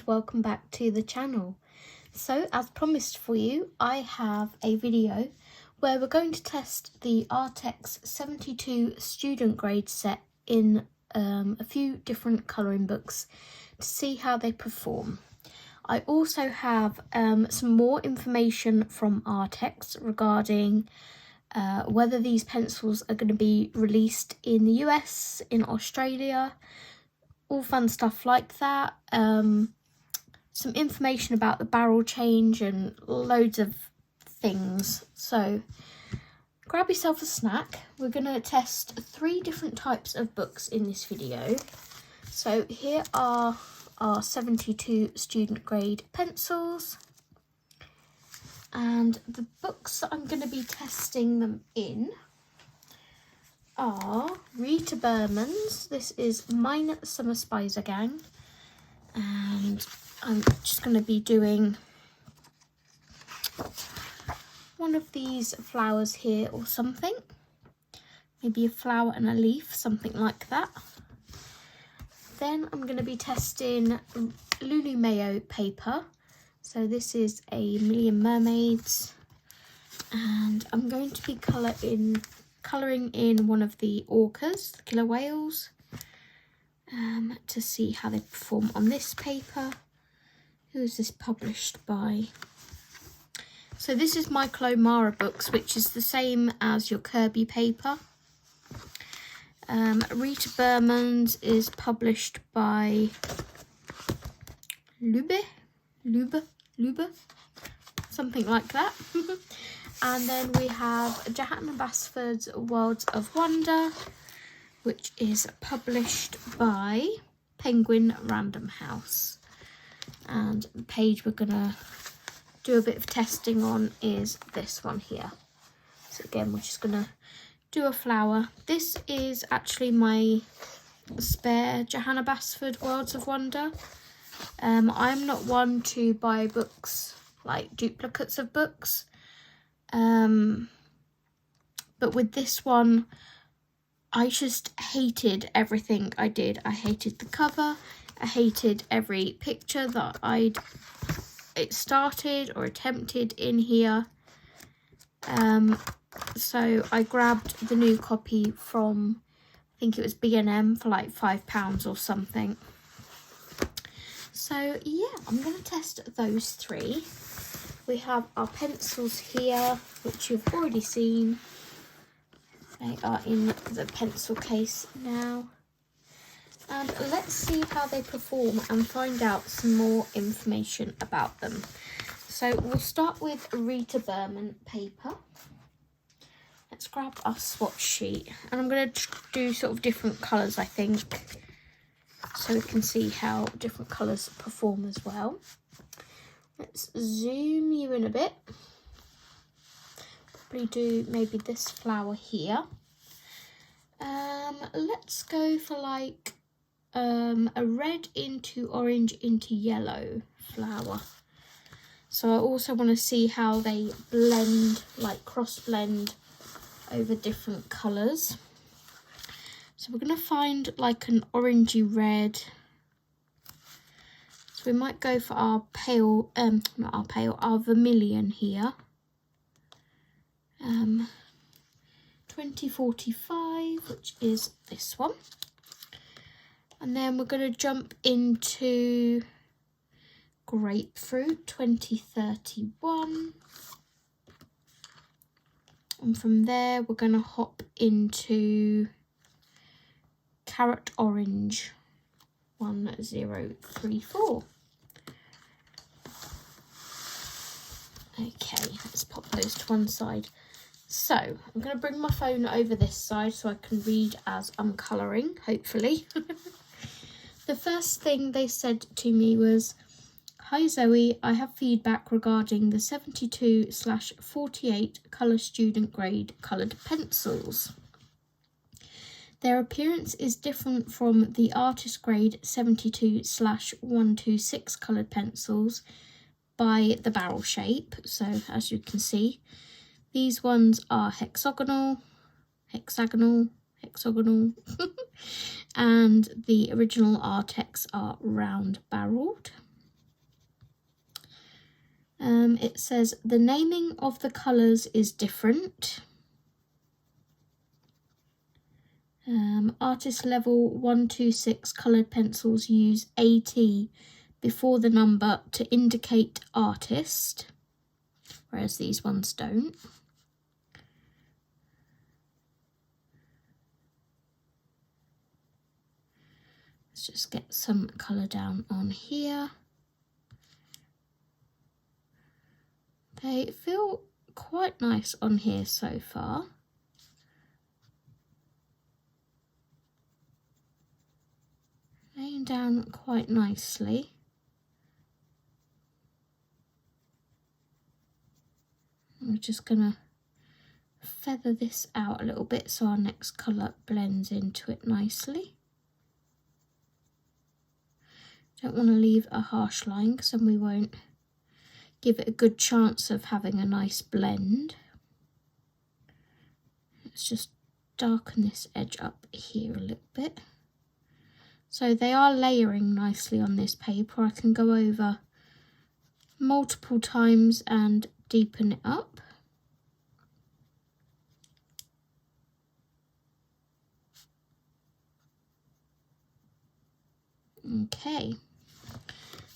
and welcome back to the channel. So as promised for you, I have a video where we're going to test the Arrtx 72 student grade set in a few different colouring books to see how they perform. I also have some more information from Arrtx regarding whether these pencils are going to be released in the US, in Australia, all fun stuff like that. Some information about the barrel change and loads of things. So grab yourself a snack. We're going to test 3 different types of books in this video. So here are our 72 student grade pencils. And the books that I'm going to be testing them in are Rita Berman's. This is Mine Summer Spicer Gang, and I'm just going to be doing one of these flowers here or something, maybe a flower and a leaf, something like that. Then I'm going to be testing Lulu Mayo paper. So this is a Million Mermaids, and I'm going to be colouring in one of the orcas, the killer whales, to see how they perform on this paper. Who is this published by? So this is Michael O'Mara Books, which is the same as your Kirby paper. Rita Berman's is published by Lube, something like that. And then we have Johanna Basford's Worlds of Wonder, which is published by Penguin Random House. And the page we're gonna do a bit of testing on is this one here. So again, we're just gonna do a flower. This is actually my spare Johanna Basford Worlds of Wonder. I'm not one to buy books, like duplicates of books. But with this one, I just hated everything I did. I hated the cover. I hated every picture that it started or attempted in here. So I grabbed the new copy from, I think it was B&M for like £5 or something. So yeah, I'm going to test those 3. We have our pencils here, which you've already seen. They are in the pencil case now. And let's see how they perform and find out some more information about them. So we'll start with Rita Berman paper. Let's grab our swatch sheet. And I'm going to do sort of different colours, I think, so we can see how different colours perform as well. Let's zoom you in a bit. Probably do maybe this flower here. Let's go for like a red into orange into yellow flower. So I also want to see how they blend, like cross blend over different colours. So we're going to find like an orangey red. So we might go for our pale, our vermilion here. 2045, which is this one. And then we're going to jump into grapefruit, 2031. And from there, we're going to hop into carrot orange, 1034. Okay, let's pop those to one side. So I'm going to bring my phone over this side so I can read as I'm colouring, hopefully. The first thing they said to me was, "Hi Zoe, I have feedback regarding the 72/48 colour student grade coloured pencils. Their appearance is different from the artist grade 72/126 coloured pencils by the barrel shape. So as you can see, these ones are hexagonal, and the original Arrtx are round barreled. It says the naming of the colours is different. Artist level 126 coloured pencils use AT before the number to indicate artist, whereas these ones don't. Let's just get some colour down on here. They feel quite nice on here so far. Laying down quite nicely. I'm just gonna feather this out a little bit so our next colour blends into it nicely. Don't want to leave a harsh line because then we won't give it a good chance of having a nice blend. Let's just darken this edge up here a little bit. So they are layering nicely on this paper. I can go over multiple times and deepen it up. Okay,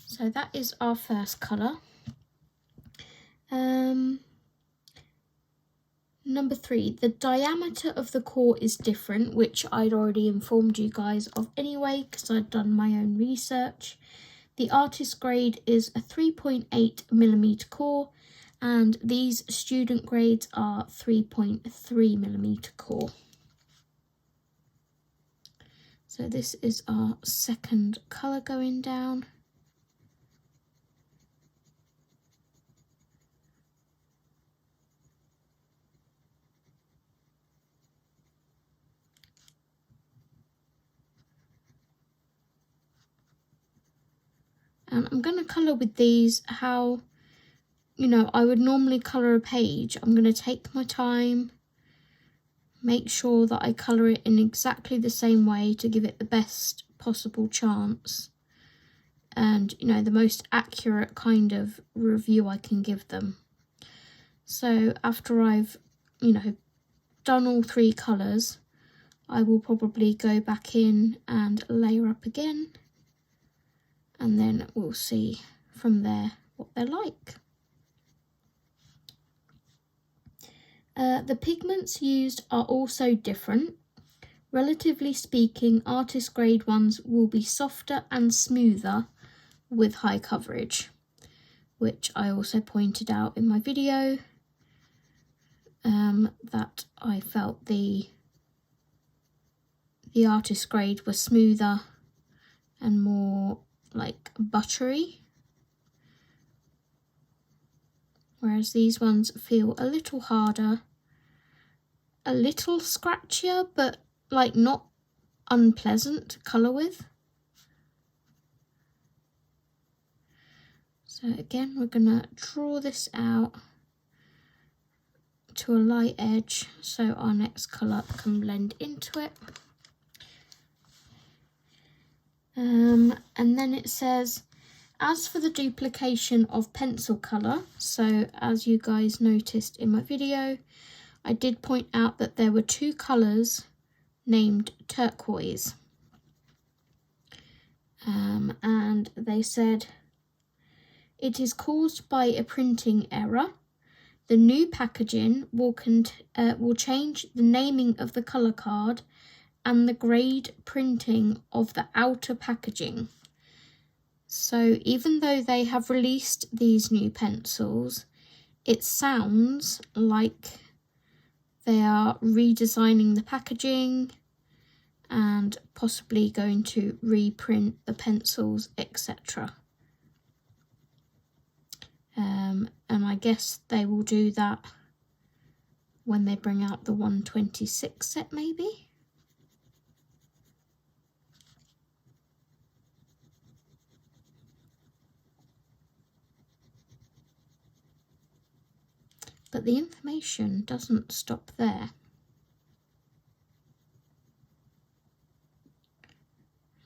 so that is our first colour. Number 3, the diameter of the core is different, which I'd already informed you guys of anyway because I'd done my own research. The artist grade is a 3.8mm core and these student grades are 3.3mm core. So this is our second colour going down. And I'm going to colour with these how, I would normally colour a page. I'm going to take my time, make sure that I colour it in exactly the same way to give it the best possible chance. And, the most accurate kind of review I can give them. So after I've, done all 3 colours, I will probably go back in and layer up again. And then we'll see from there what they're like. The pigments used are also different. Relatively speaking, artist grade ones will be softer and smoother with high coverage, which I also pointed out in my video, that I felt the artist grade was smoother and more like buttery, whereas these ones feel a little harder, a little scratchier, but like not unpleasant to colour with. So again, we're gonna draw this out to a light edge so our next colour can blend into it. And then it says, as for the duplication of pencil colour, so as you guys noticed in my video, I did point out that there were 2 colours named turquoise. And they said, it is caused by a printing error. The new packaging will change the naming of the colour card and the grade printing of the outer packaging. So even though they have released these new pencils, it sounds like they are redesigning the packaging and possibly going to reprint the pencils, etc. And I guess they will do that when they bring out the 126 set maybe. But the information doesn't stop there.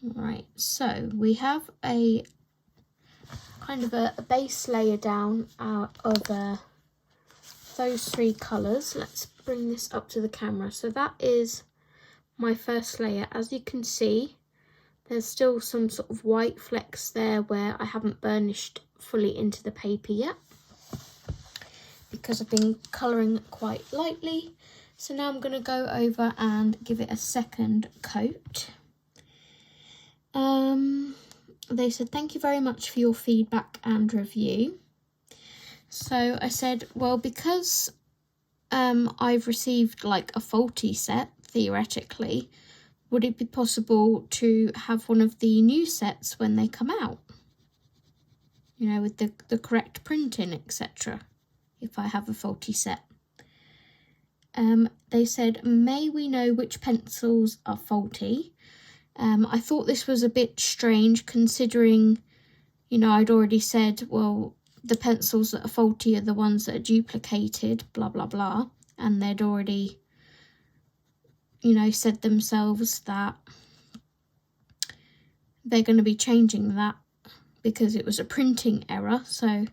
Right, so we have a kind of a base layer down out of those 3 colours. Let's bring this up to the camera. So that is my first layer. As you can see, there's still some sort of white flecks there where I haven't burnished fully into the paper yet, because I've been colouring quite lightly. So now I'm going to go over and give it a second coat. They said, thank you very much for your feedback and review. So I said, well, because I've received like a faulty set, theoretically, would it be possible to have one of the new sets when they come out? You know, with the correct printing, etc. if I have a faulty set. They said, may we know which pencils are faulty? I thought this was a bit strange, considering, you know, I'd already said, well, the pencils that are faulty are the ones that are duplicated, blah, blah, blah. And they'd already, you know, said themselves that they're going to be changing that because it was a printing error. So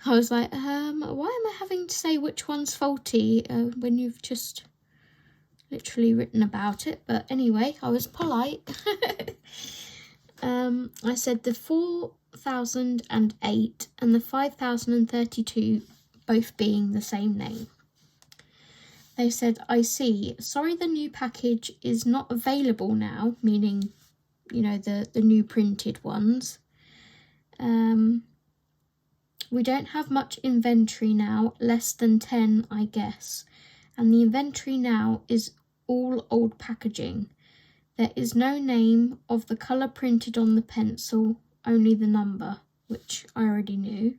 I was like, why am I having to say which one's faulty when you've just literally written about it? But anyway, I was polite. I said the 4008 and the 5032 both being the same name. They said, I see. Sorry, the new package is not available now, meaning, you know, the new printed ones. We don't have much inventory now, less than 10, I guess. And the inventory now is all old packaging. There is no name of the colour printed on the pencil, only the number, which I already knew.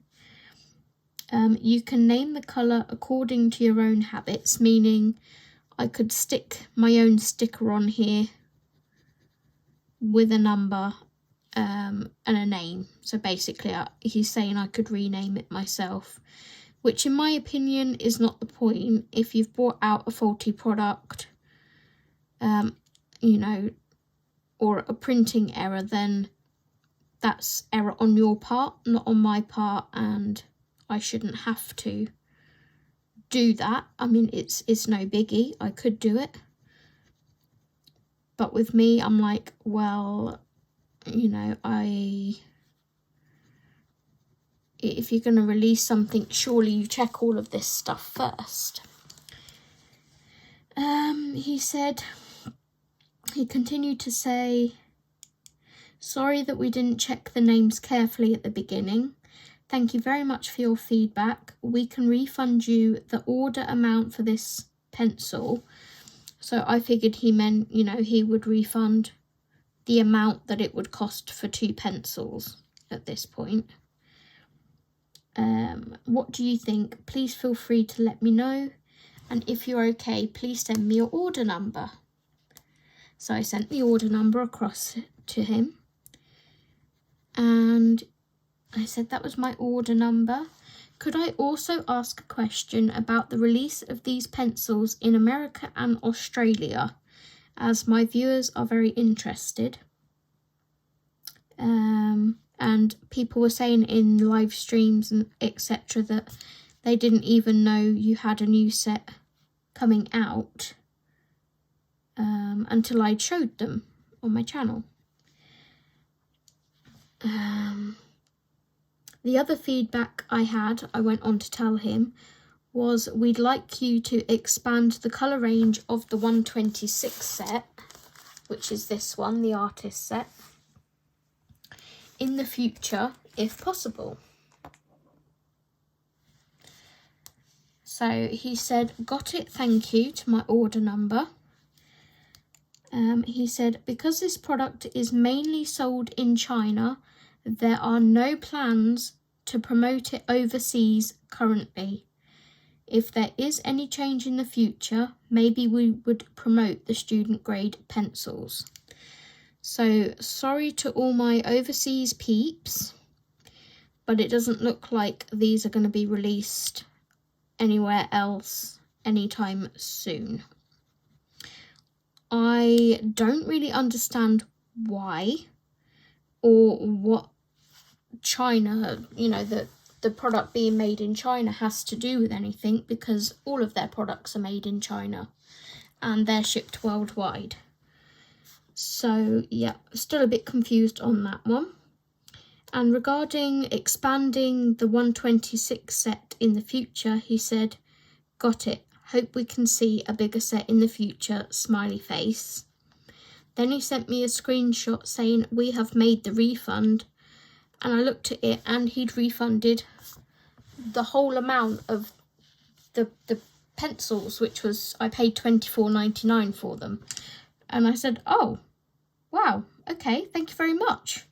You can name the colour according to your own habits, meaning I could stick my own sticker on here with a number and a name. So basically he's saying I could rename it myself, which in my opinion is not the point. If you've brought out a faulty product, you know, or a printing error, then that's error on your part, not on my part, and I shouldn't have to do that. I mean, it's no biggie. I could do it. But with me, I'm like, well, you know, if you're going to release something, surely you check all of this stuff first. He continued to say, sorry that we didn't check the names carefully at the beginning. Thank you very much for your feedback. We can refund you the order amount for this pencil. So I figured he meant, you know, he would refund the amount that it would cost for 2 pencils at this point. What do you think? Please feel free to let me know. And if you're okay, please send me your order number. So I sent the order number across to him. And I said that was my order number. Could I also ask a question about the release of these pencils in America and Australia, as my viewers are very interested? And people were saying in live streams and etc. that they didn't even know you had a new set coming out until I'd showed them on my channel. The other feedback I went on to tell him, was we'd like you to expand the colour range of the 126 set, which is this one, the Arrtx set, in the future, if possible. So he said, got it, thank you, to my order number. He said, because this product is mainly sold in China, there are no plans to promote it overseas currently. If there is any change in the future, maybe we would promote the student grade pencils. So sorry to all my overseas peeps, but it doesn't look like these are going to be released anywhere else anytime soon. I don't really understand why or what China, you know, the product being made in China has to do with anything, because all of their products are made in China and they're shipped worldwide. So yeah, still a bit confused on that one. And regarding expanding the 126 set in the future, he said, "Got it. Hope we can see a bigger set in the future, smiley face." Then he sent me a screenshot saying, "We have made the refund." And I looked at it and he'd refunded the whole amount of the pencils, which was, I paid $24.99 for them. And I said, "Oh, wow, okay, thank you very much.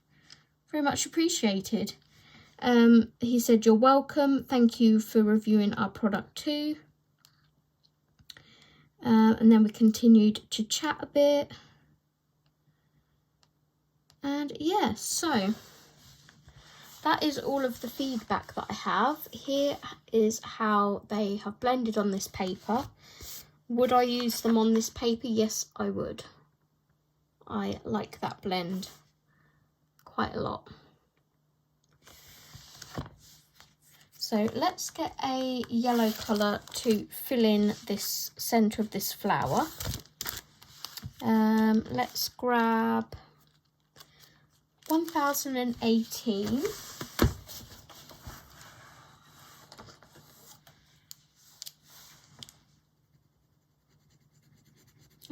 Very much appreciated." He said, "You're welcome. Thank you for reviewing our product too." And then we continued to chat a bit. And yeah, so that is all of the feedback that I have. Here is how they have blended on this paper. Would I use them on this paper? Yes, I would. I like that blend quite a lot. So let's get a yellow colour to fill in this centre of this flower. Let's grab 1018.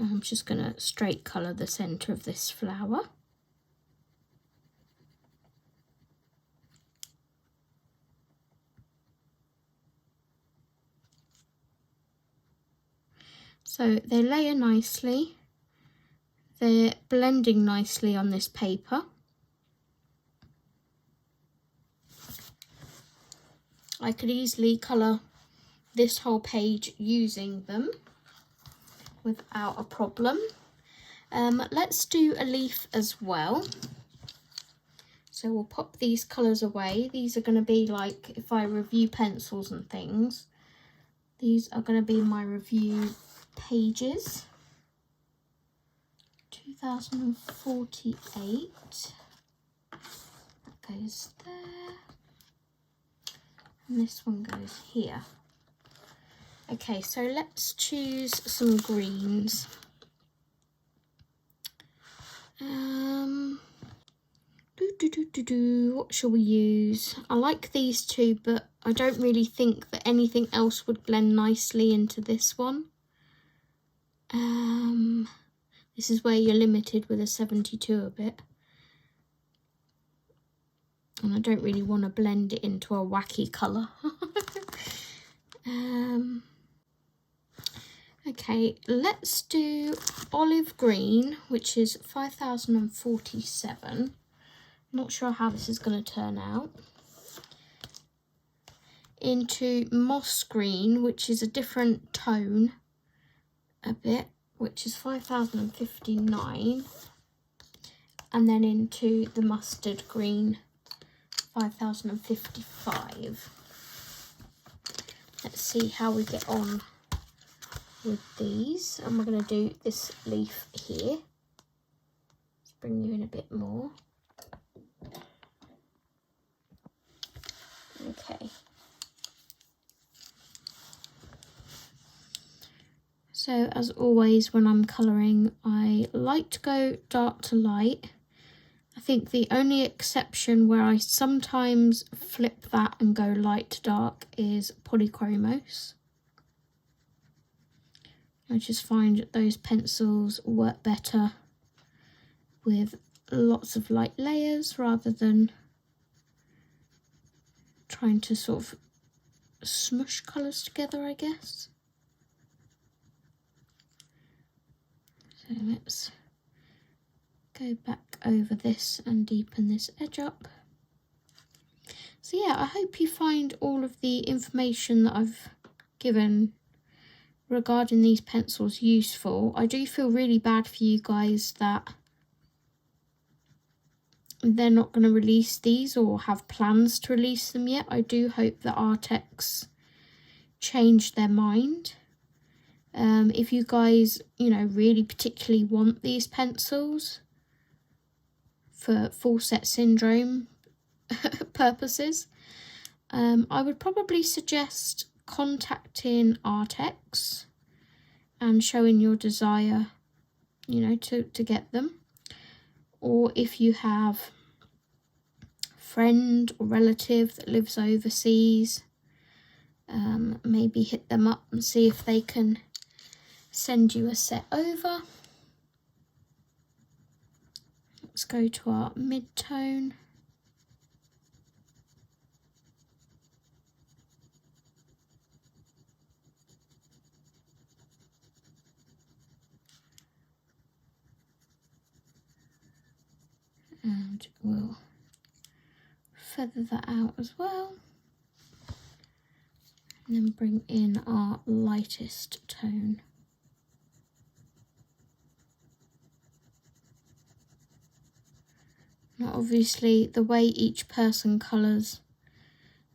I'm just going to straight colour the centre of this flower. So they layer nicely, they're blending nicely on this paper. I could easily colour this whole page using them without a problem. Let's do a leaf as well. So we'll pop these colours away. These are going to be like, if I review pencils and things, these are going to be my review pages. 2048. That goes there. And this one goes here. Okay, so let's choose some greens. What shall we use? I like these two, but I don't really think that anything else would blend nicely into this one. This is where you're limited with a 72 a bit. And I don't really want to blend it into a wacky colour. Okay, let's do olive green, which is 5047. Not sure how this is going to turn out. Into moss green, which is a different tone a bit, which is 5059. And then into the mustard green, 5055. Let's see how we get on with these. And we're going to do this leaf here. Let's bring you in a bit more. Okay. So as always, when I'm colouring, I like to go dark to light. I think the only exception where I sometimes flip that and go light to dark is polychromos. I just find that those pencils work better with lots of light layers rather than trying to sort of smush colours together, I guess. So let's go back over this and deepen this edge up. So yeah, I hope you find all of the information that I've given regarding these pencils useful. I do feel really bad for you guys that they're not going to release these or have plans to release them yet. I do hope that Arrtx changed their mind. If you guys, you know, really particularly want these pencils for full set syndrome, purposes. I would probably suggest contacting Arrtx and showing your desire, you know, to get them. Or if you have a friend or relative that lives overseas, maybe hit them up and see if they can send you a set over. Let's go to our mid-tone. And we'll feather that out as well. And then bring in our lightest tone. Now obviously the way each person colours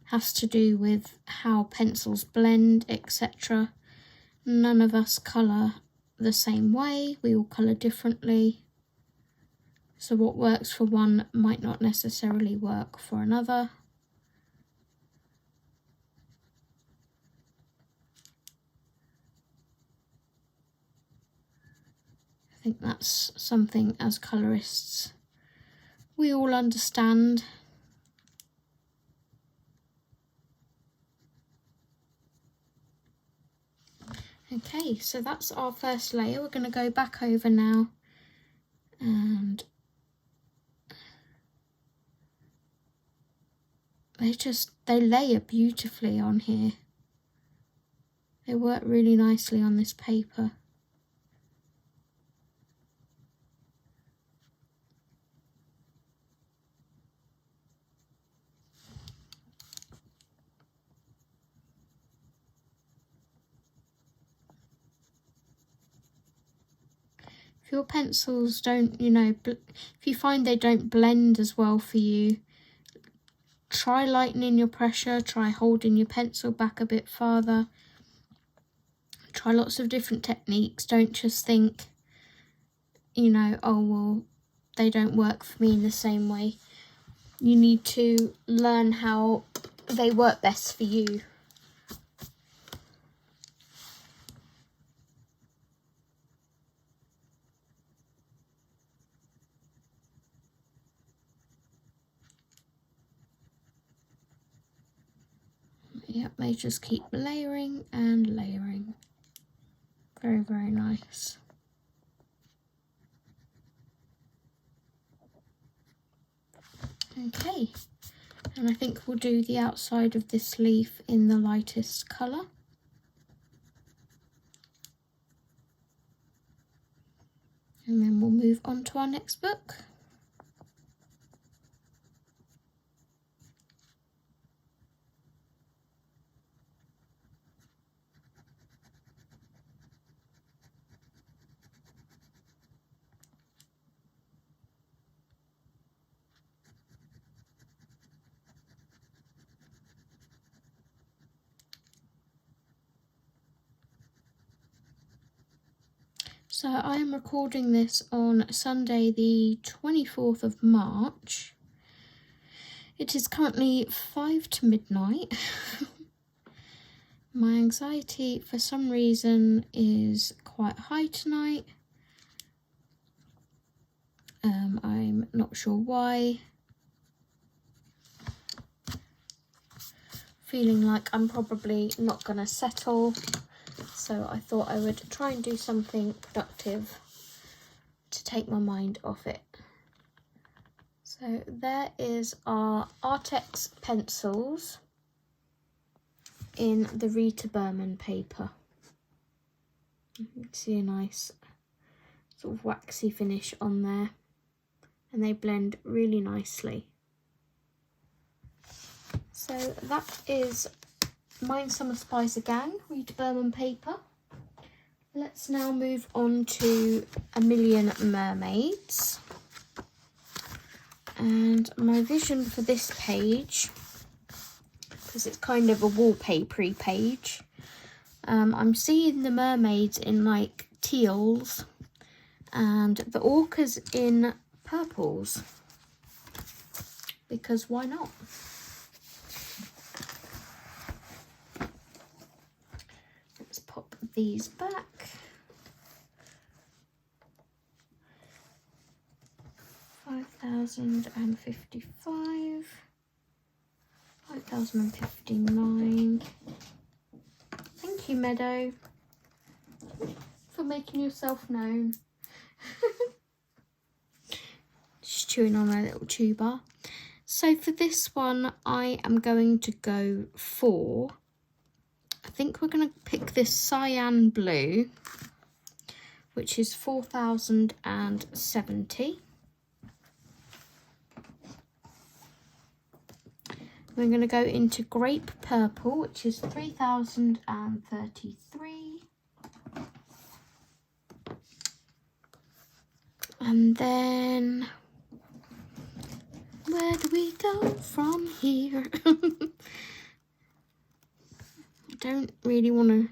has to do with how pencils blend, etc. None of us colour the same way, we all colour differently. So what works for one might not necessarily work for another. I think that's something as colourists we all understand. Okay, so that's our first layer. We're going to go back over now and they layer beautifully on here. They work really nicely on this paper. If your pencils don't, you know, if you find they don't blend as well for you, try lightening your pressure, try holding your pencil back a bit farther. Try lots of different techniques. Don't just think, you know, oh, well, they don't work for me in the same way. You need to learn how they work best for you. Yep, they just keep layering and layering. Very, very nice. Okay, and I think we'll do the outside of this leaf in the lightest colour. And then we'll move on to our next book. So I am recording this on Sunday the 24th of March. It is currently 5 to midnight. My anxiety for some reason is quite high tonight. I'm not sure why. Feeling like I'm probably not going to settle. So I thought I would try and do something productive to take my mind off it. So there is our Arrtx pencils in the Rita Berman paper. You can see a nice sort of waxy finish on there, and they blend really nicely. So that is Mine Summer Spicer Gang, Rita Berman paper. Let's now move on to A Million Mermaids. And my vision for this page, because it's kind of a wallpapery page, I'm seeing the mermaids in like teals and the orcas in purples. because why not? Let's pop these back. $5,055, $5,059. Thank you, Meadow, for making yourself known. Just chewing on my little chew bar. So for this one, I am going to go for, I think we're going to pick this cyan blue, which is 4,070. We're going to go into grape purple, which is 3,033. And then, where do we go from here? I don't really want to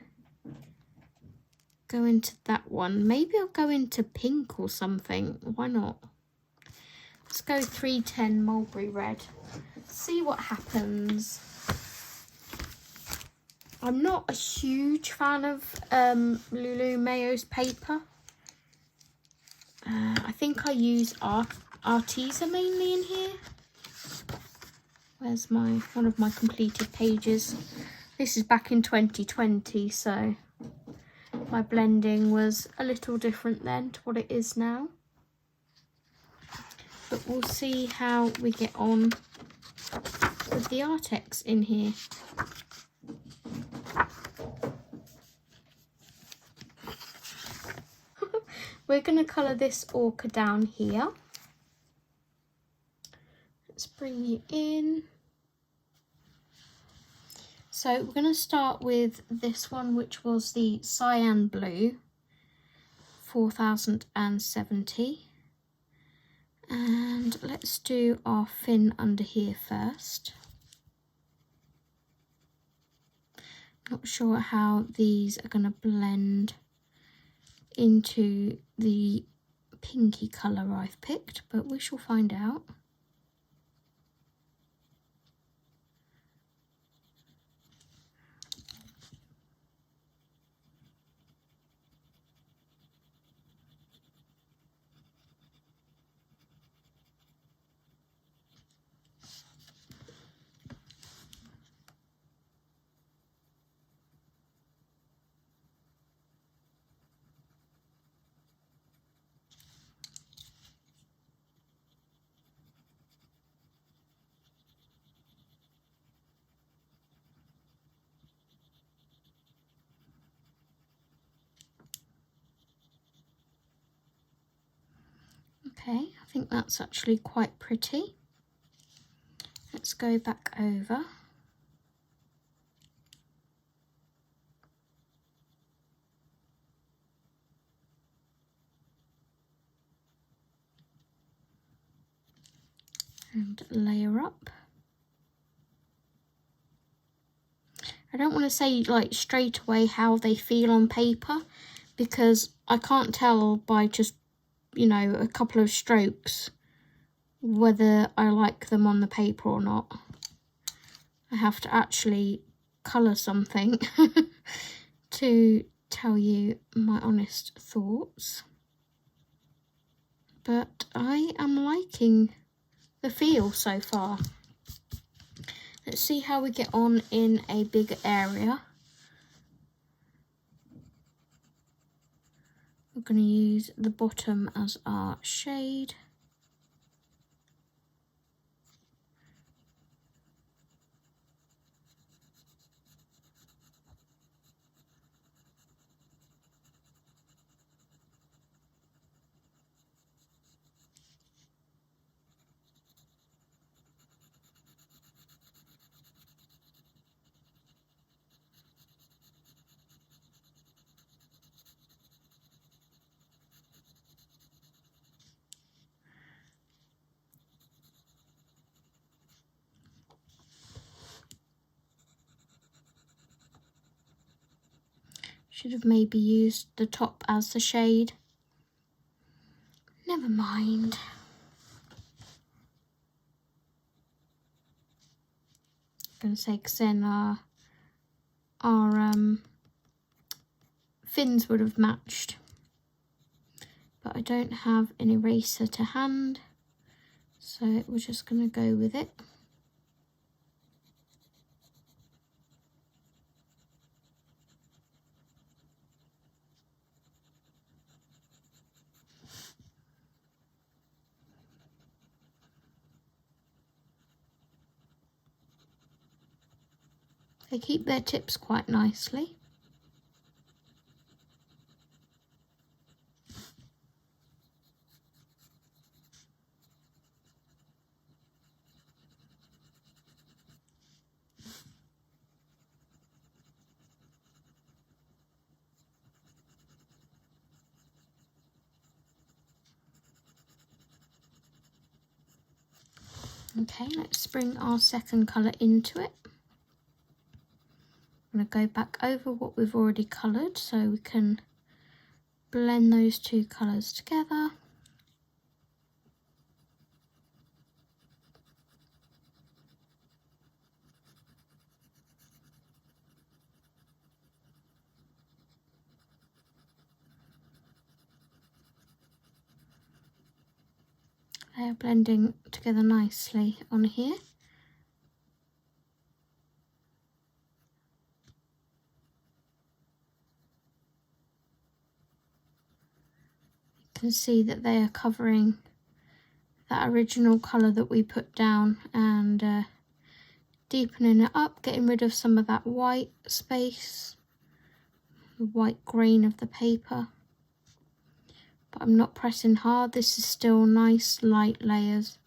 go into that one. Maybe I'll go into pink or something. Why not? Let's go 310 mulberry red. See what happens. I'm not a huge fan of Lulu Mayo's paper. I think I use Arrtx mainly in here. Where's one of my completed pages? This is back in 2020, so my blending was a little different then to what it is now. But we'll see how we get on with the Arrtx in here. We're going to colour this orca down here. Let's bring you in. So we're going to start with this one, which was the cyan blue, 4,070. And let's do our fin under here first. Not sure how these are going to blend into the pinky colour I've picked, but we shall find out. Okay, I think that's actually quite pretty. Let's go back over. And layer up. I don't want to say like straight away how they feel on paper, because I can't tell by just, you know, a couple of strokes whether I like them on the paper or not. I have to actually colour something to tell you my honest thoughts. But I am liking the feel so far. Let's see how we get on in a bigger area. We're going to use the bottom as our shade. Should have maybe used the top as the shade. Never mind. going to say, because then our fins would have matched. But I don't have an eraser to hand, so we're just going to go with it. They keep their tips quite nicely. Okay, let's bring our second colour into it. I'm going to go back over what we've already coloured so we can blend those two colours together. They're blending together nicely on here. You can see that they are covering that original colour that we put down and deepening it up, getting rid of some of that white space, the white grain of the paper. But I'm not pressing hard, this is still nice light layers.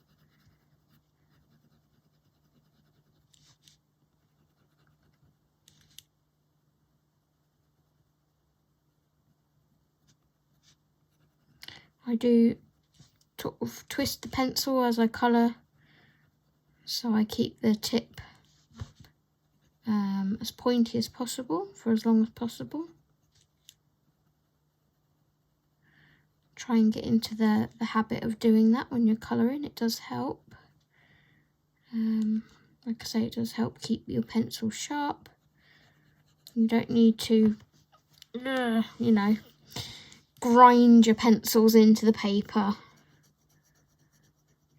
I do sort of twist the pencil as I colour, so I keep the tip as pointy as possible for as long as possible. Try and get into the habit of doing that when you're colouring, it does help. Like I say, it does help keep your pencil sharp. You don't need to, you know, grind your pencils into the paper.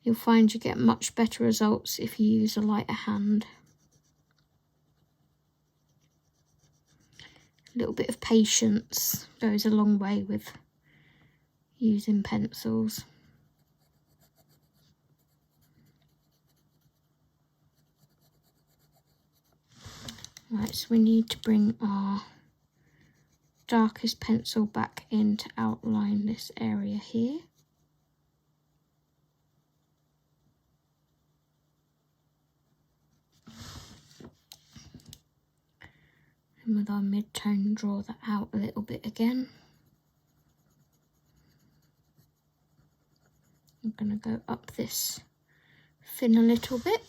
You'll find you get much better results if you use a lighter hand. A little bit of patience goes a long way with using pencils. Right, so we need to bring our darkest pencil back in to outline this area here. And with our mid-tone, draw that out a little bit again. I'm going to go up this fin a little bit.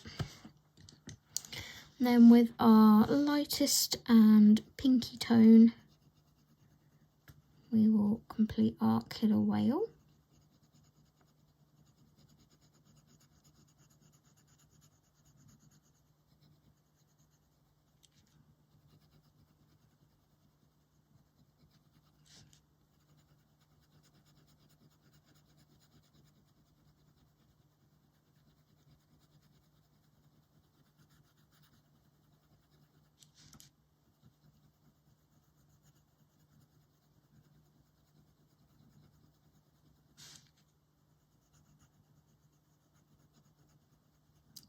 And then with our lightest and pinky tone, we will complete our killer whale.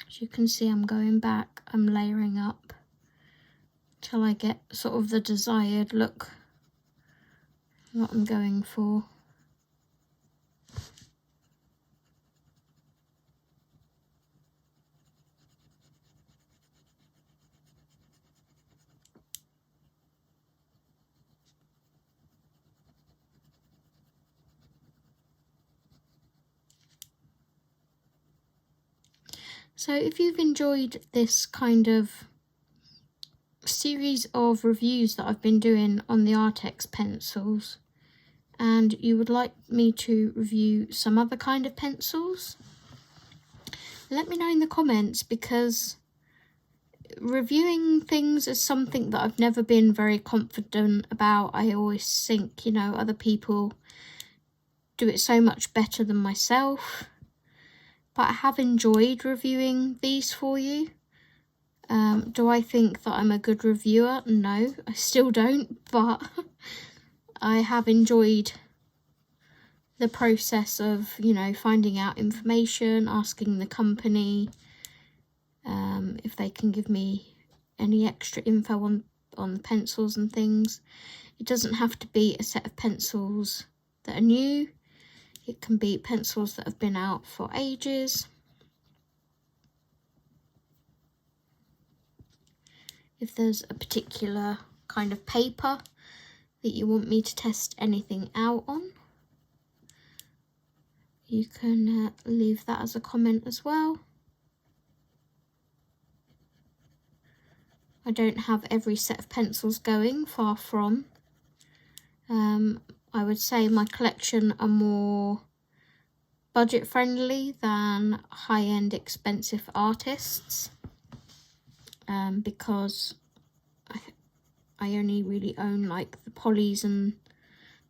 As you can see, I'm going back, I'm layering up till I get sort of the desired look, what I'm going for. So if you've enjoyed this kind of series of reviews that I've been doing on the Arrtx pencils, and you would like me to review some other kind of pencils, let me know in the comments, because reviewing things is something that I've never been very confident about. I always think, you know, other people do it so much better than myself. But I have enjoyed reviewing these for you. Do I think that I'm a good reviewer? No, I still don't, but I have enjoyed the process of, you know, finding out information, asking the company if they can give me any extra info on the pencils and things. It doesn't have to be a set of pencils that are new. It can be pencils that have been out for ages. If there's a particular kind of paper that you want me to test anything out on, you can leave that as a comment as well. I don't have every set of pencils going, far from. I would say my collection are more budget friendly than high-end expensive artists, because I only really own like the Polys and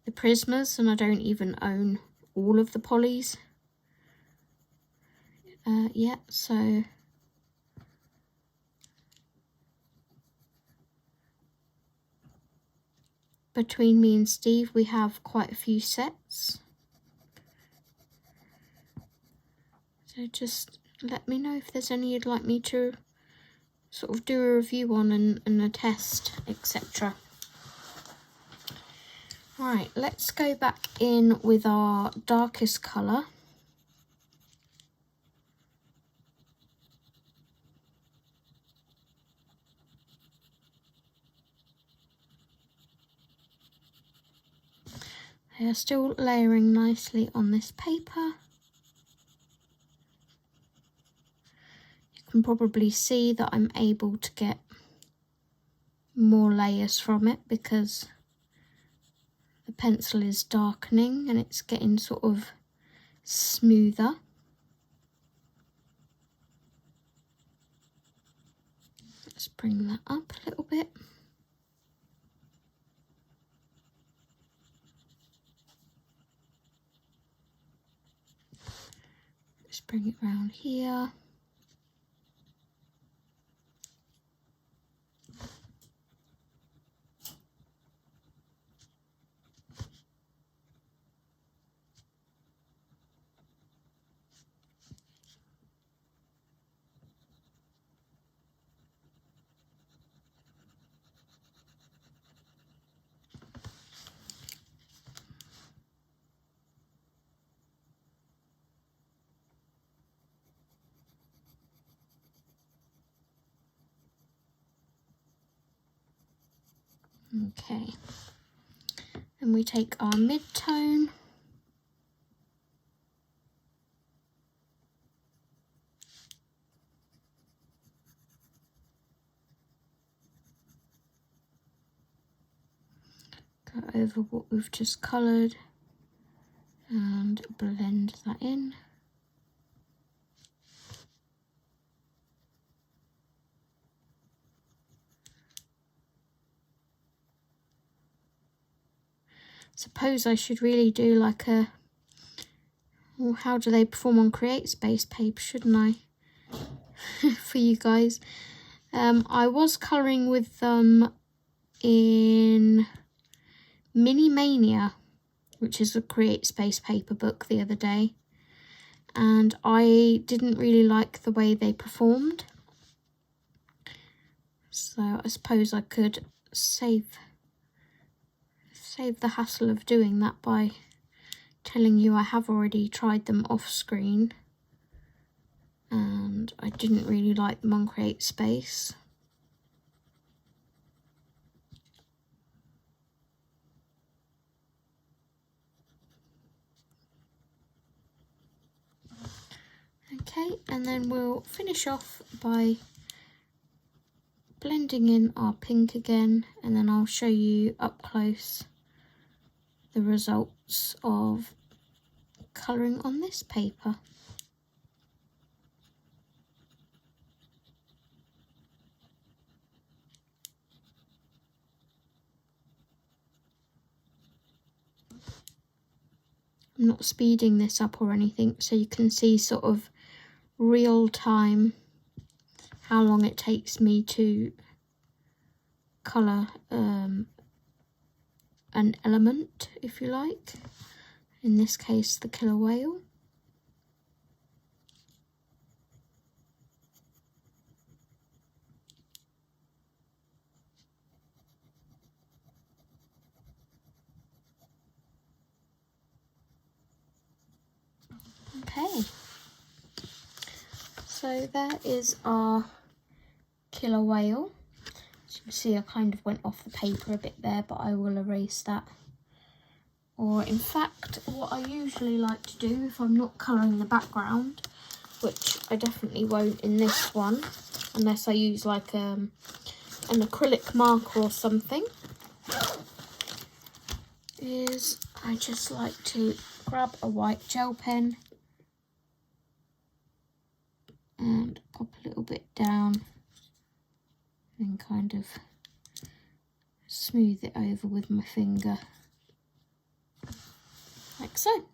the Prismas, and I don't even own all of the Polys yet, so between me and Steve we have quite a few sets. So just let me know if there's any you'd like me to sort of do a review on and a test, etc. Right, let's go back in with our darkest colour. They are still layering nicely on this paper. You can probably see that I'm able to get more layers from it because the pencil is darkening and it's getting sort of smoother. Let's bring that up a little bit. Let's bring it around here. Okay, and we take our mid-tone, go over what we've just coloured and blend that in. Suppose I should really do like a, well, how do they perform on CreateSpace paper, shouldn't I? For you guys. I was colouring with them in Mini Mania, which is a CreateSpace paper book, the other day, and I didn't really like the way they performed. So I suppose I could save the hassle of doing that by telling you I have already tried them off screen and I didn't really like them on CreateSpace. Okay, and then we'll finish off by blending in our pink again, and then I'll show you up close the results of colouring on this paper. I'm not speeding this up or anything, so you can see sort of real time how long it takes me to colour an element, if you like. In this case, the killer whale. Okay, so there is our killer whale. As you can see, I kind of went off the paper a bit there, but I will erase that. Or in fact, what I usually like to do if I'm not colouring the background, which I definitely won't in this one, unless I use like an acrylic marker or something, is I just like to grab a white gel pen and pop a little bit down and kind of smooth it over with my finger, like so.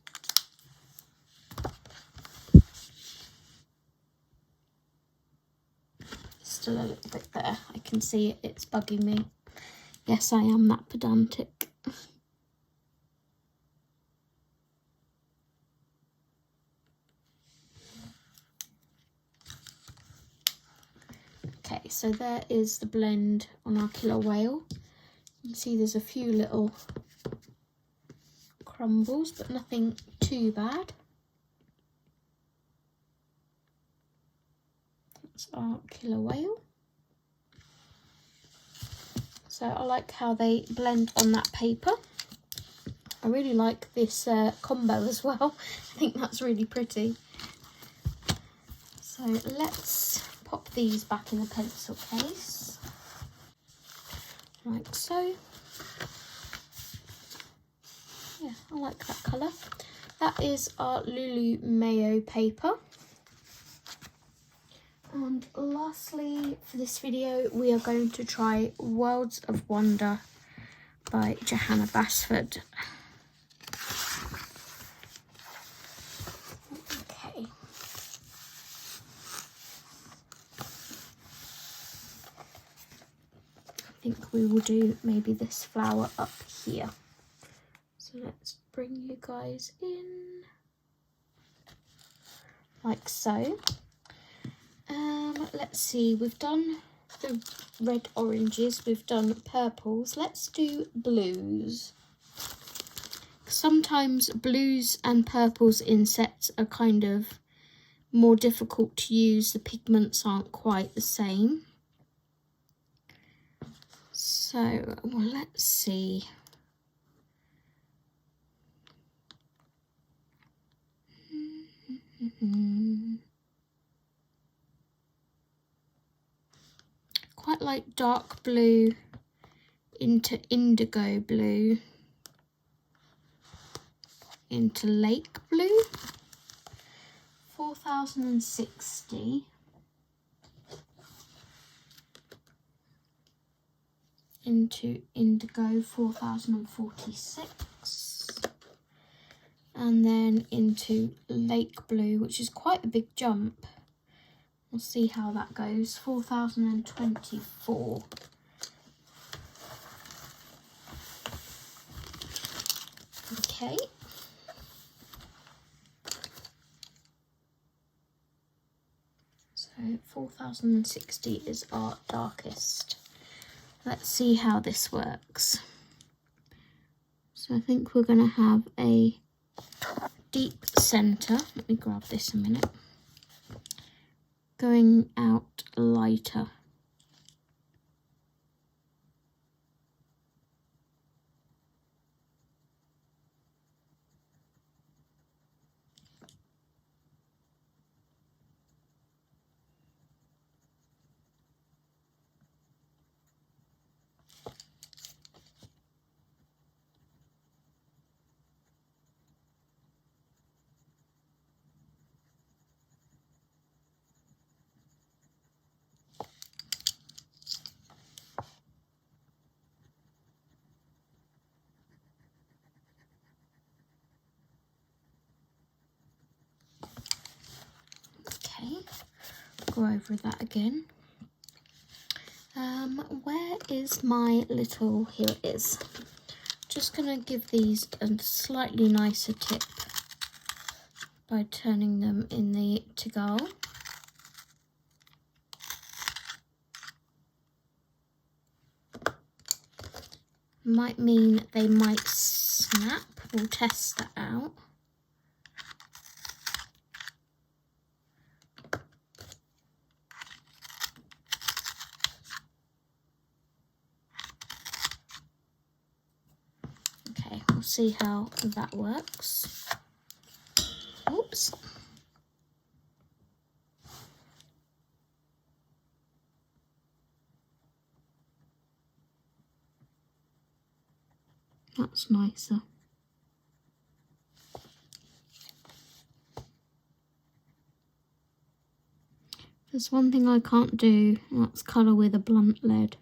Still a little bit there, I can see it, it's bugging me. Yes, I am that pedantic. Okay, so there is the blend on our killer whale. You can see there's a few little crumbles, but nothing too bad. That's our killer whale. So I like how they blend on that paper. I really like this combo as well. I think that's really pretty. So let's pop these back in the pencil case, like so. Yeah, I like that colour. That is our Lulu Mayo paper. And lastly, for this video, we are going to try Worlds of Wonder by Johanna Basford. Okay. I think we will do maybe this flower up here. So let's bring you guys in, like so. Let's see, we've done the red oranges, we've done purples. Let's do blues. Sometimes blues and purples in sets are kind of more difficult to use. The pigments aren't quite the same. So, well, let's see. Quite like dark blue into indigo blue into lake blue. 4060 into indigo 4046, and then into lake blue, which is quite a big jump. We'll see how that goes. 4024. Okay. So 4060 is our darkest. Let's see how this works. So I think we're going to have a deep centre. Let me grab this a minute. Going out lighter. go over that again. Where is my little, here it is. Just going to give these a slightly nicer tip by turning them in the Tigal. Might mean they might snap. We'll test that out. Okay, we'll see how that works. Oops. That's nicer. There's one thing I can't do, and that's colour with a blunt lead.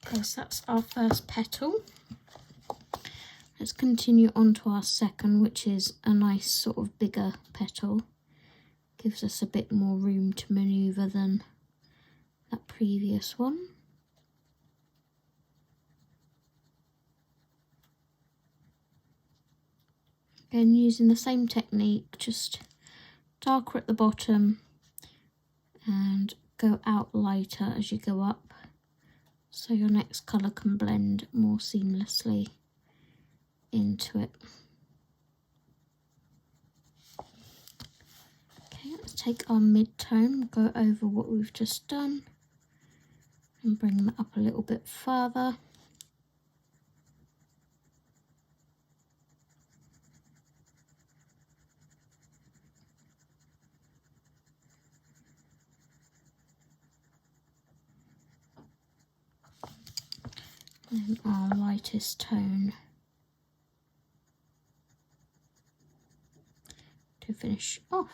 Okay, so that's our first petal. Let's continue on to our second, which is a nice sort of bigger petal. Gives us a bit more room to manoeuvre than that previous one. Again, using the same technique, just darker at the bottom and go out lighter as you go up, so your next colour can blend more seamlessly into it. Okay, let's take our mid-tone, go over what we've just done and bring that up a little bit further. And our lightest tone to finish off.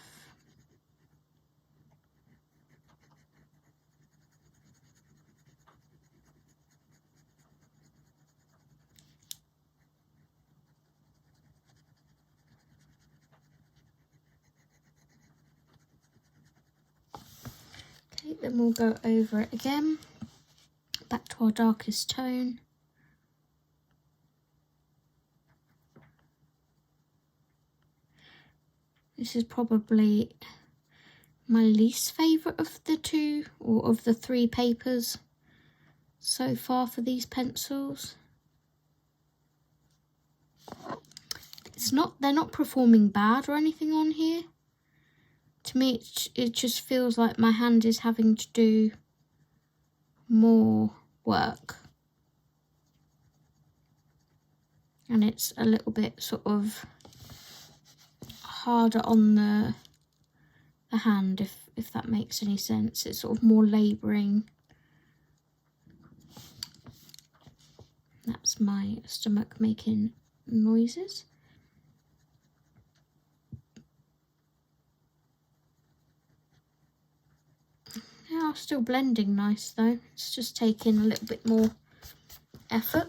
Okay, then we'll go over it again, back to our darkest tone. This is probably my least favourite of the two, or of the three papers so far for these pencils. They're not performing bad or anything on here. To me, it just feels like my hand is having to do more work. And it's a little bit sort of harder on the hand, if that makes any sense. It's sort of more labouring. That's my stomach making noises. Yeah, still blending nice though. It's just taking a little bit more effort.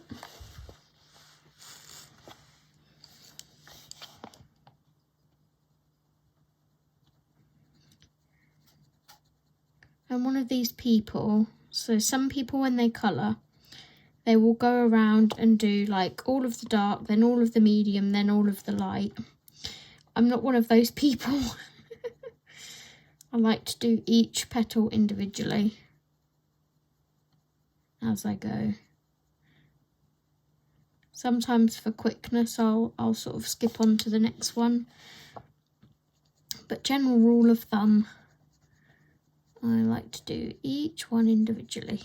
I'm one of these people, so some people when they colour, they will go around and do like all of the dark, then all of the medium, then all of the light. I'm not one of those people. I like to do each petal individually as I go. Sometimes for quickness I'll sort of skip on to the next one. But general rule of thumb, I like to do each one individually.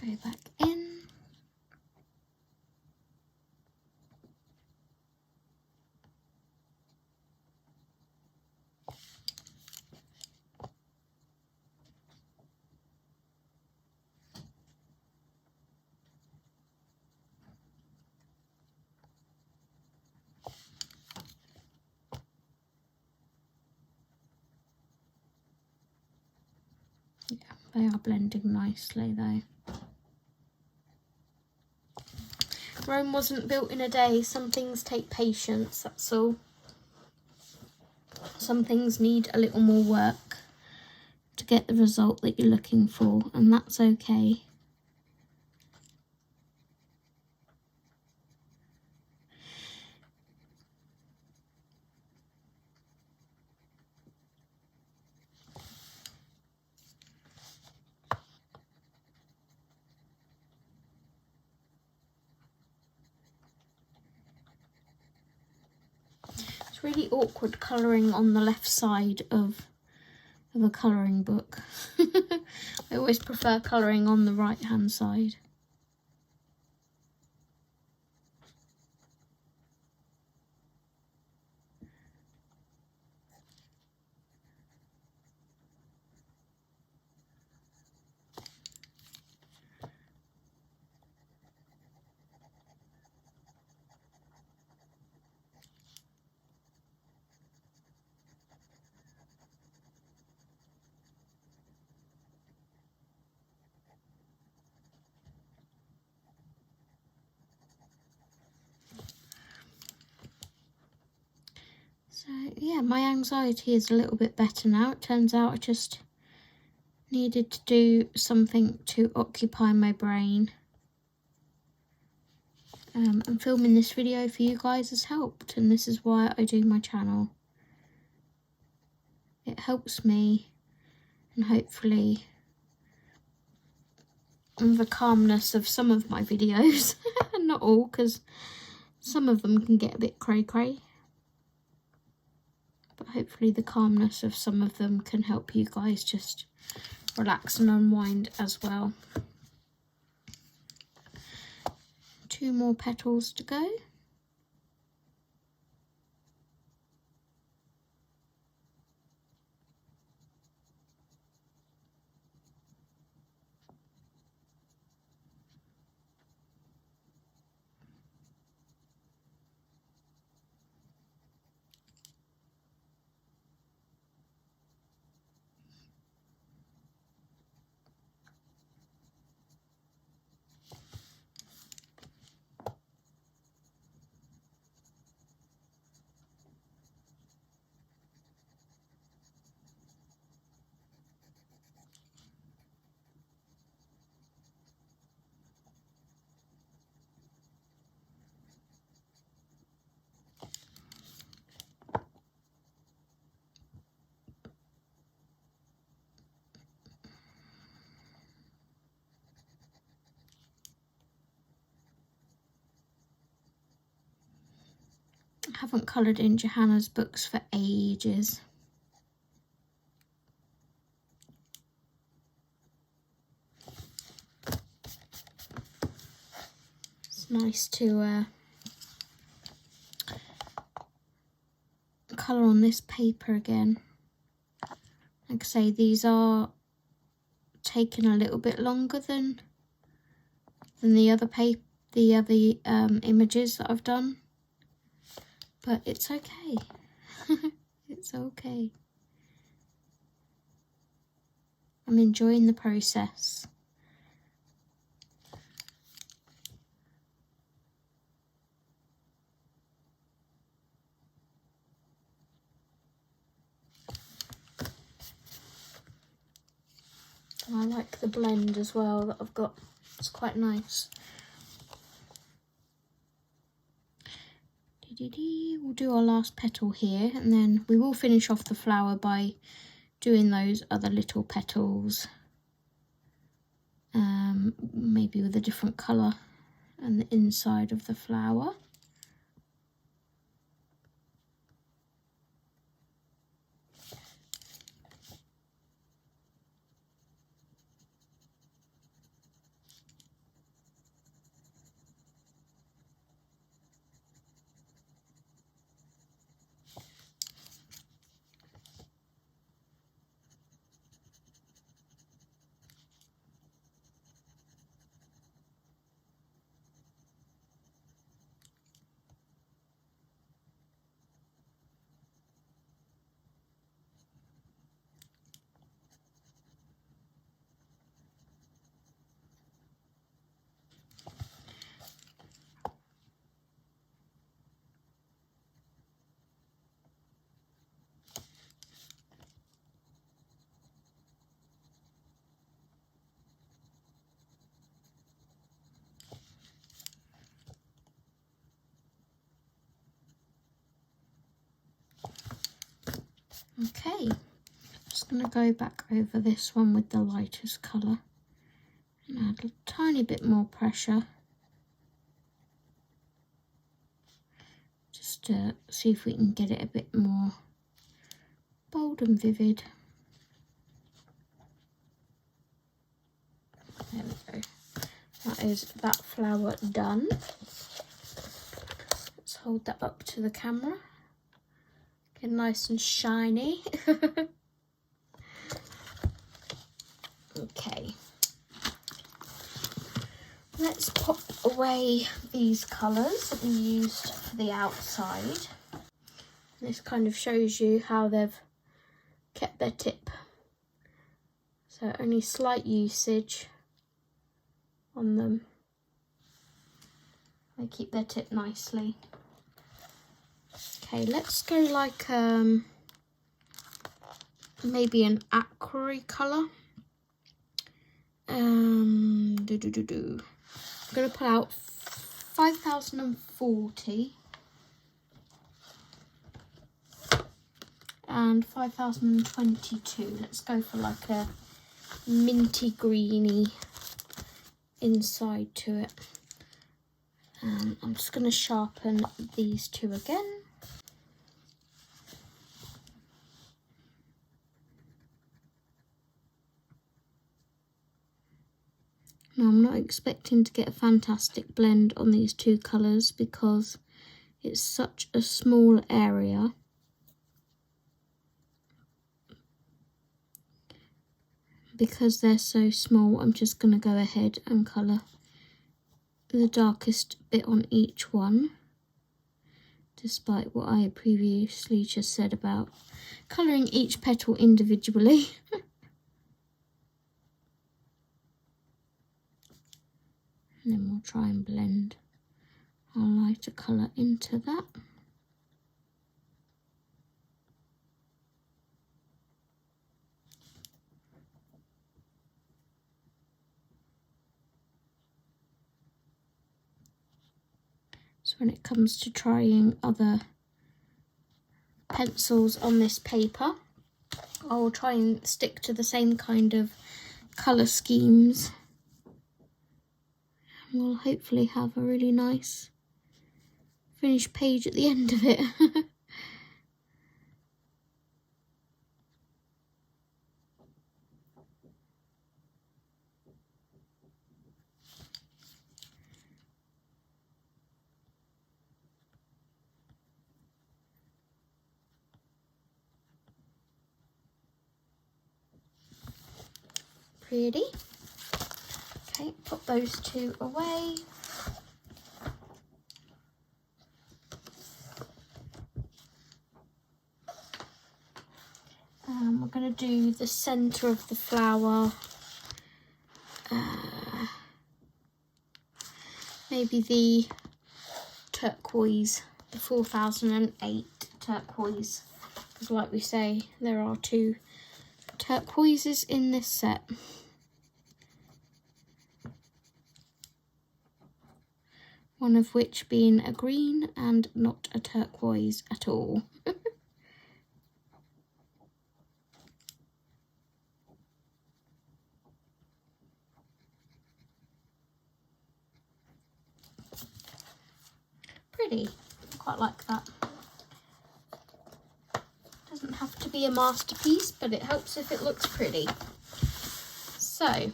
Go back in. Yeah, they are blending nicely though. Rome wasn't built in a day. Some things take patience, that's all. Some things need a little more work to get the result that you're looking for, and that's okay. It's really awkward colouring on the left side of a colouring book. I always prefer colouring on the right hand side. So yeah, my anxiety is a little bit better now. It turns out I just needed to do something to occupy my brain. And filming this video for you guys has helped, and this is why I do my channel. It helps me, and hopefully the calmness of some of my videos, not all, because some of them can get a bit cray-cray. But hopefully the calmness of some of them can help you guys just relax and unwind as well. 2 more petals to go. I haven't coloured in Johanna's books for ages. It's nice to colour on this paper again. Like I say, these are taking a little bit longer than the other images that I've done, but it's okay. It's okay. I'm enjoying the process. I like the blend as well that I've got. It's quite nice. We'll do our last petal here, and then we will finish off the flower by doing those other little petals, maybe with a different colour, and the inside of the flower. Okay, just going to go back over this one with the lightest colour and add a tiny bit more pressure just to see if we can get it a bit more bold and vivid. There we go. That is that flower done. Let's hold that up to the camera. Get nice and shiny. Okay. Let's pop away these colours that we used for the outside. This kind of shows you how they've kept their tip. So only slight usage on them. They keep their tip nicely. Okay, let's go like maybe an aqua colour. I'm going to pull out 5040 and 5022. Let's go for like a minty greeny inside to it. I'm just going to sharpen these two again. Now I'm not expecting to get a fantastic blend on these two colours because it's such a small area. Because they're so small, I'm just going to go ahead and colour the darkest bit on each one, despite what I previously just said about colouring each petal individually. And then we'll try and blend our lighter colour into that. So when it comes to trying other pencils on this paper, I'll try and stick to the same kind of colour schemes. We'll hopefully have a really nice finished page at the end of it. Pretty. Okay, put those two away. We're going to do the centre of the flower. Maybe the turquoise, the 4008 turquoise. Because like we say, there are two turquoises in this set. One of which being a green and not a turquoise at all. Pretty, quite like that. Doesn't have to be a masterpiece, but it helps if it looks pretty. So,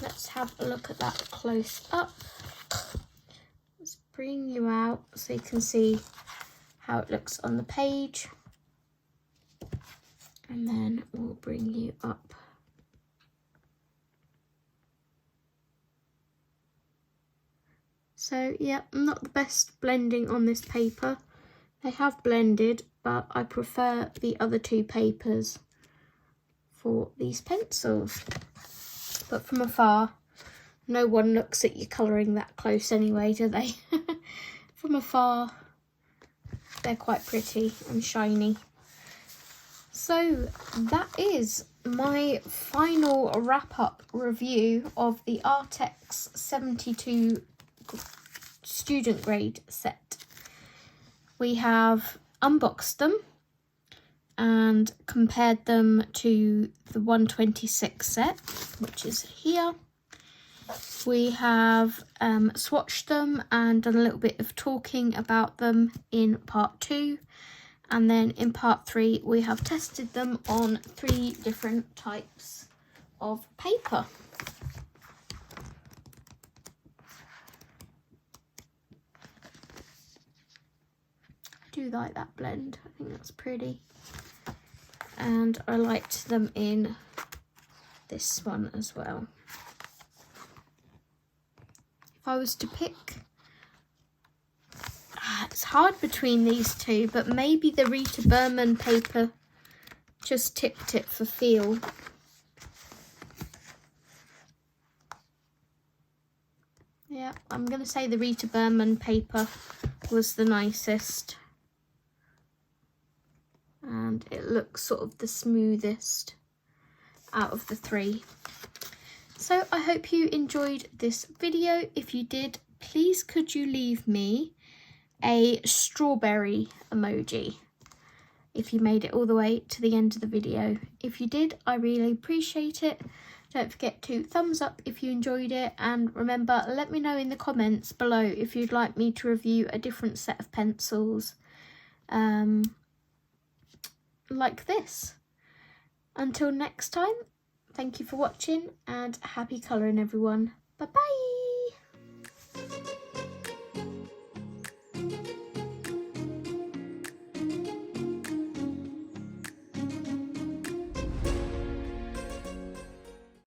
let's have a look at that close up. Let's bring you out so you can see how it looks on the page. And then we'll bring you up. So yeah, not the best blending on this paper. They have blended, but I prefer the other two papers for these pencils. But from afar, no one looks at you colouring that close anyway, do they? From afar, they're quite pretty and shiny. So that is my final wrap-up review of the Arrtx 72 student grade set. We have unboxed them and compared them to the 126 set, which is here. We have swatched them and done a little bit of talking about them in part 2, and then in part 3 we have tested them on 3 different types of paper. I do like that blend, I think that's pretty, and I liked them in this one as well. If I was to pick, it's hard between these two, but maybe the Rita Berman paper just tipped it for feel. Yeah, I'm going to say the Rita Berman paper was the nicest. And it looks sort of the smoothest out of the 3. So I hope you enjoyed this video. If you did, please could you leave me a strawberry emoji if you made it all the way to the end of the video. If you did, I really appreciate it. Don't forget to thumbs up if you enjoyed it, and remember, let me know in the comments below if you'd like me to review a different set of pencils like this. Until next time, thank you for watching and happy colouring everyone. Bye bye.